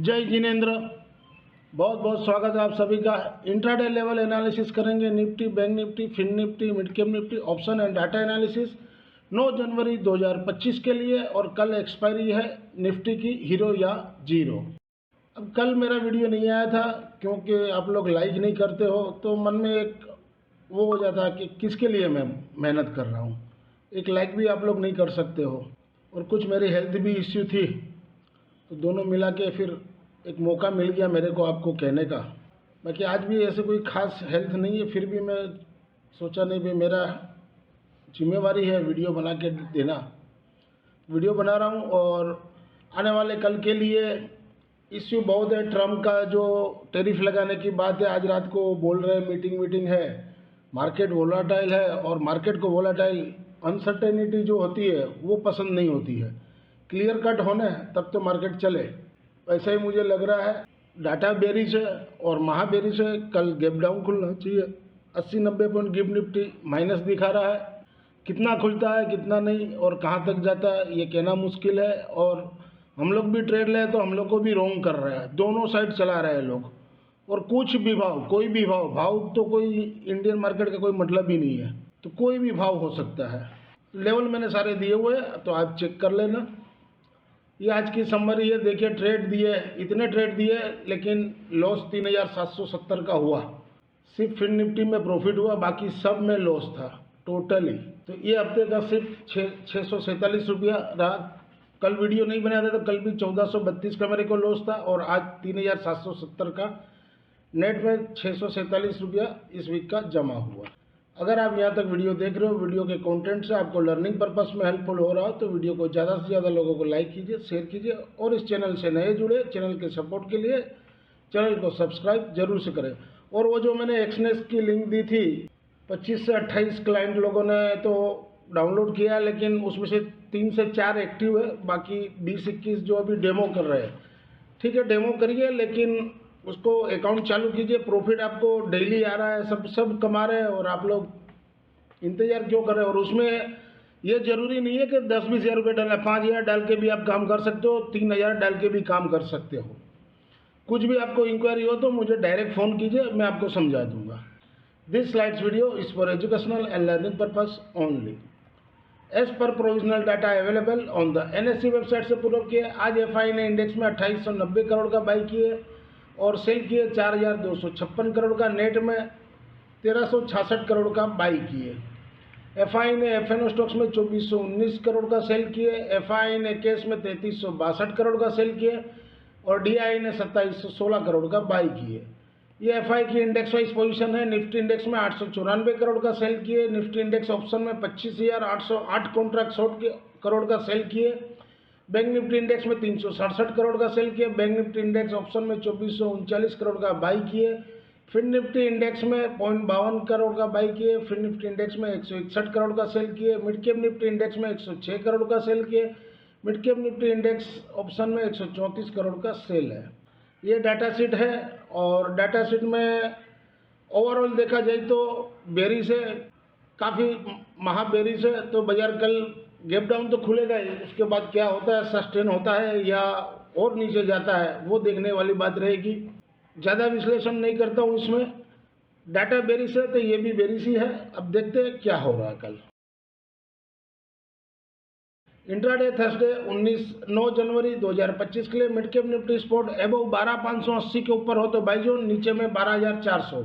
जय जिनेंद्र। बहुत बहुत स्वागत है आप सभी का। इंट्राडे लेवल एनालिसिस करेंगे Nifty, bank Nifty, fin Nifty, mid cap Nifty, option and data analysis 9 जनवरी 2025 के लिए। और कल एक्सपायरी है निफ्टी की, हीरो या जीरो। अब कल मेरा वीडियो नहीं आया था क्योंकि आप लोग लाइक नहीं करते हो, तो मन में एक वो हो जाता है कि किसके लिए मैं मेहनत कर रहा हूँ। एक लाइक भी आप लोग नहीं कर सकते हो, और कुछ मेरी हेल्थ भी इश्यू थी, तो दोनों मिला के फिर एक मौका मिल गया मेरे को आपको कहने का। बाकी आज भी ऐसे कोई खास हेल्थ नहीं है, फिर भी मैं सोचा नहीं भाई मेरा जिम्मेवारी है वीडियो बना के देना। वीडियो बना रहा हूँ और आने वाले कल के लिए इश्यू बहुत है। ट्रम्प का जो टैरिफ लगाने की बात है, आज रात को बोल रहे हैं मीटिंग है। मार्केट वोलाटाइल है और मार्केट को वोलाटाइल अनसर्टेनिटी जो होती है वो पसंद नहीं होती है। क्लियर कट होने तब तो मार्केट चले। वैसे ही मुझे लग रहा है डाटा बेरिश है और महा बेरिश है। कल गैप डाउन खुलना चाहिए। 80-90 पॉइंट गिफ्ट निफ्टी माइनस दिखा रहा है। कितना खुलता है कितना नहीं और कहाँ तक जाता है ये कहना मुश्किल है। और हम लोग भी ट्रेड ले तो हम लोग को भी रोंग कर रहा है, दोनों साइड चला रहे हैं लोग। और कुछ भी भाव, कोई भी भाव तो कोई इंडियन मार्केट का कोई मतलब ही नहीं है, तो कोई भी भाव हो सकता है। लेवल मैंने सारे दिए हुए हैं, तो आप चेक कर लेना। ये आज की समरी है। देखिए ट्रेड दिए, इतने ट्रेड दिए, लेकिन लॉस 3770 का हुआ। सिर्फ फिन निफ्टी में प्रॉफिट हुआ, बाकी सब में लॉस था टोटली। तो ये हफ्ते का सिर्फ 647 रुपया रहा। कल वीडियो नहीं बनाया था तो कल भी 1432 का मेरे को लॉस था, और आज 3770 का नेट में 647 रुपया इस वीक का जमा हुआ। अगर आप यहाँ तक वीडियो देख रहे हो, वीडियो के कंटेंट से आपको लर्निंग पर्पस में हेल्पफुल हो रहा हो, तो वीडियो को ज़्यादा से ज़्यादा लोगों को लाइक कीजिए, शेयर कीजिए। और इस चैनल से नए जुड़े, चैनल के सपोर्ट के लिए चैनल को सब्सक्राइब जरूर से करें। और वो जो मैंने एक्सनेस की लिंक दी थी, 25 से 28 क्लाइंट लोगों ने तो डाउनलोड किया, लेकिन उसमें से 3 से 4 एक्टिव है, बाकी 20-21 जो अभी डेमो कर रहे हैं। ठीक है, डेमो करिए, लेकिन उसको अकाउंट चालू कीजिए। प्रॉफिट आपको डेली आ रहा है, सब कमा रहे हैं, और आप लोग इंतजार क्यों कर रहे हैं। और उसमें ये जरूरी नहीं है कि 10-20 हज़ार रुपये डालना, 5 हज़ार डाल के भी आप काम कर सकते हो, 3 हज़ार डाल के भी काम कर सकते हो। कुछ भी आपको इंक्वायरी हो तो मुझे डायरेक्ट फ़ोन कीजिए, मैं आपको समझा दूंगा। This slides video is for educational and learning purpose only. As per provisional data available on the NSE website से पूर्व किए। आज FI ने इंडेक्स में 2890 करोड़ का बाई किए और सेल किए 4256 करोड़ का। नेट में 1366 करोड़ का बाई किए। FI ने FNO स्टॉक्स में 2419 करोड़ का सेल किए। FI ने कैश में 3362 करोड़ का सेल किए, और DI ने 2716 करोड़ का बाई किए। ये FI की इंडेक्स वाइज पोजीशन है। निफ्टी इंडेक्स में 894 करोड़ का सेल किए। निफ्टी इंडेक्स ऑप्शन में 25,808 कॉन्ट्रैक्ट शॉर्ट करोड़ का सेल किए। बैंक निफ्टी इंडेक्स में 367 करोड़ का सेल किए। बैंक निफ्टी इंडेक्स ऑप्शन में 2439 करोड़ का बाई किए। फिन निफ्टी इंडेक्स में 0.52 करोड़ का बाई किए। फिन निफ्टी इंडेक्स में 161 करोड़ का सेल किए। मिड कैप निफ्टी इंडेक्स में 106 करोड़ का सेल किए। Mid cap Nifty index option में 134 करोड़ का सेल है। ये डाटा शीट है, और डाटा शीट में ओवरऑल देखा जाए तो बेरिश है, काफ़ी महा बेरिश है। तो बाजार कल गैप डाउन तो खुलेगा ही, उसके बाद क्या होता है, सस्टेन होता है या और नीचे जाता है, वो देखने वाली बात रहेगी। ज़्यादा विश्लेषण नहीं करता हूँ इसमें। डाटा बेरिश है तो ये भी बेरिश ही है। अब देखते हैं क्या हो रहा है कल। इंट्राडे थर्सडे 9 जनवरी 2025 के लिए mid cap Nifty spot above 12580 के ऊपर हो तो बाई जोन, नीचे में 12400,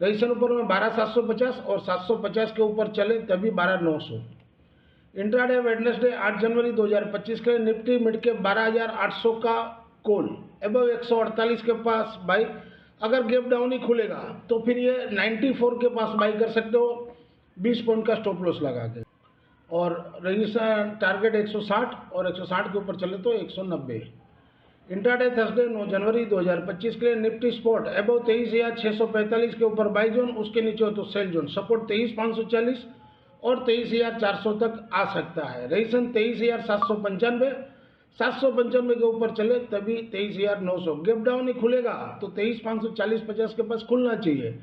रजिस्ट्रेशन ऊपर में 12750 और 750 के ऊपर चले तभी 12900। इंट्राडे वेडनेसडे 8 जनवरी 2025 के लिए निफ्टी मिड कैप 12800 का कॉल एबव 148 के पास बाई। अगर गैप डाउन ही खुलेगा तो फिर ये 94 के पास बाई कर सकते हो, 20 पॉइंट का स्टॉप लॉस लगा के। और रजिस्टर टारगेट 160 और 160 के ऊपर चले तो 190। इंट्राडे थर्सडे 9 जनवरी 2025 के लिए निफ्टी स्पॉट एबव 23,645 के ऊपर बाई जोन, उसके नीचे हो तो सेल जोन। सपोर्ट 23,540 और 23,400 तक आ सकता है। रजिस्ट्रेशन 23,795, 795 के ऊपर चले तभी 23,900। गैप डाउन ही खुलेगा तो 23,540-50 के पास खुलना चाहिए।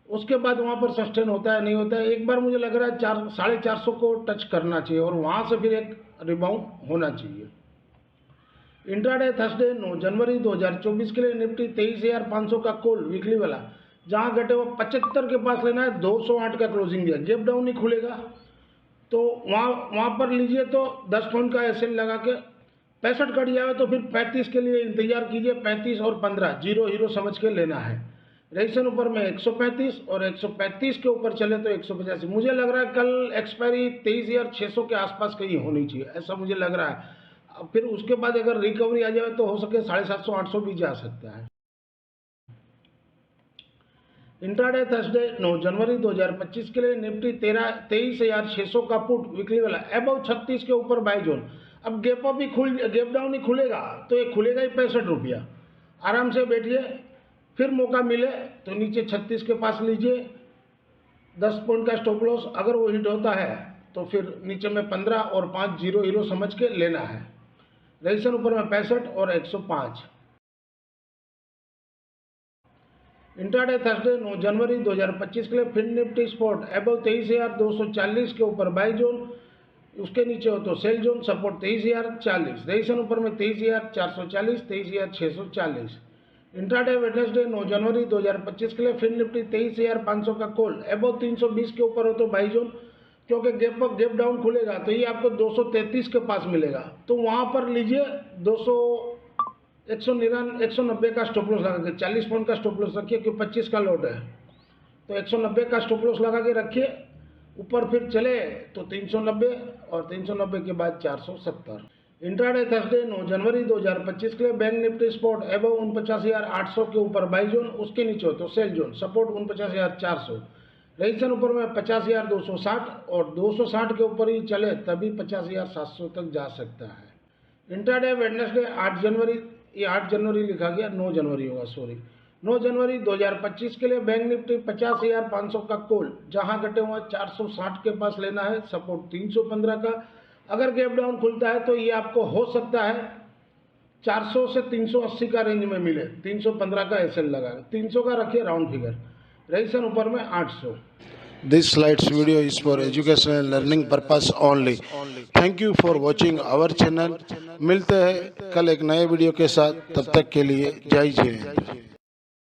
उसके बाद वहाँ पर सस्टेन होता है नहीं होता है। एक बार मुझे लग रहा है 400-450 को टच करना चाहिए, और वहाँ से फिर एक रिबाउंड होना चाहिए। इंट्राडे थर्सडे 9 जनवरी 2024 के लिए निफ्टी 23,500 का कॉल वीकली वाला, जहां घटे वो 75 के पास लेना है, 208 का क्लोजिंग दिया, गैप डाउन ही खुलेगा तो वहाँ पर लीजिए तो 10 पॉइंट का एसएल लगा के 65 कट जाए तो फिर 35 के लिए इंतजार कीजिए, 35 और 15 जीरो हीरो समझ के लेना है। रेशन ऊपर में 135 और 135 के ऊपर चले तो 185। मुझे लग रहा है कल एक्सपायरी 23,600 के आसपास कहीं होनी चाहिए, ऐसा मुझे लग रहा है। अब फिर उसके बाद अगर रिकवरी आ जाए तो हो सके 750-800 भी जा सकता है। इंट्राडे थर्सडे 9 जनवरी 2025 के लिए निफ्टी 23,600 का पुट वीकली वाला अबव 36 के ऊपर बाय जोन। अब गैप डाउन ही खुलेगा तो ये खुलेगा ही 65 रुपया। आराम से बैठिए, फिर मौका मिले तो नीचे 36 के पास लीजिए, 10 पॉइंट का स्टॉप लॉस, अगर वो हिट होता है तो फिर नीचे में 15 और 5 जीरो हीरो समझ के लेना है। रजिस्ट्रेशन ऊपर में 65 और 105। इंट्राडे थर्सडे 9 जनवरी 2025 के लिए फिन निफ्टी स्पॉट अबव 23,240 के ऊपर बाय जोन, उसके नीचे हो तो सेल जोन, सपोर्ट 23,040, रजिस्ट्रेशन ऊपर में 23,440, 23,640। इंट्राडे वेडनेसडे 9 जनवरी 2025 के लिए फिन निफ्टी 23,500 का कॉल अबव 320 के ऊपर हो तो बाय जोन, क्योंकि गैप डाउन खुलेगा तो ये आपको 233 के पास मिलेगा, तो वहाँ पर लीजिए 190 का स्टॉप लॉस लगा के, 40 पॉइंट का स्टॉप लॉस रखिए क्योंकि 25 का लॉट है, तो 190 का स्टॉप लॉस लगा के रखिए। ऊपर फिर चले तो 390 और 390 के बाद 470। इंट्राडे थर्सडे 9 जनवरी 2025 के लिए बैंक निफ्टी स्पॉट अबव 49,800 के ऊपर बाय जोन, उसके नीचे हो तो सेल जोन, सपोर्ट 49,400, रजिस्ट्रेशन ऊपर में 50,260 और 260 के ऊपर ही चले तभी 50,700 तक जा सकता है। इंट्राडे वेडनेसडे 8 जनवरी, ये 8 जनवरी लिखा गया, 9 जनवरी होगा, सॉरी, 9 जनवरी 2025 के लिए बैंक निफ्टी 50,500 का कॉल, जहां घटे हुआ 460 के पास लेना है, सपोर्ट 315 का। अगर गैप डाउन खुलता है तो ये आपको हो सकता है 400 से 380 का रेंज में मिले, 315 का एसएल लगा, 300 का रखिए राउंड फिगर, रजिस्ट्रेशन ऊपर में 800। This slides video is for educational and learning purpose only. Thank you for watching our channel. मिलते हैं कल एक नए वीडियो के साथ, तब तक के लिए जय जय।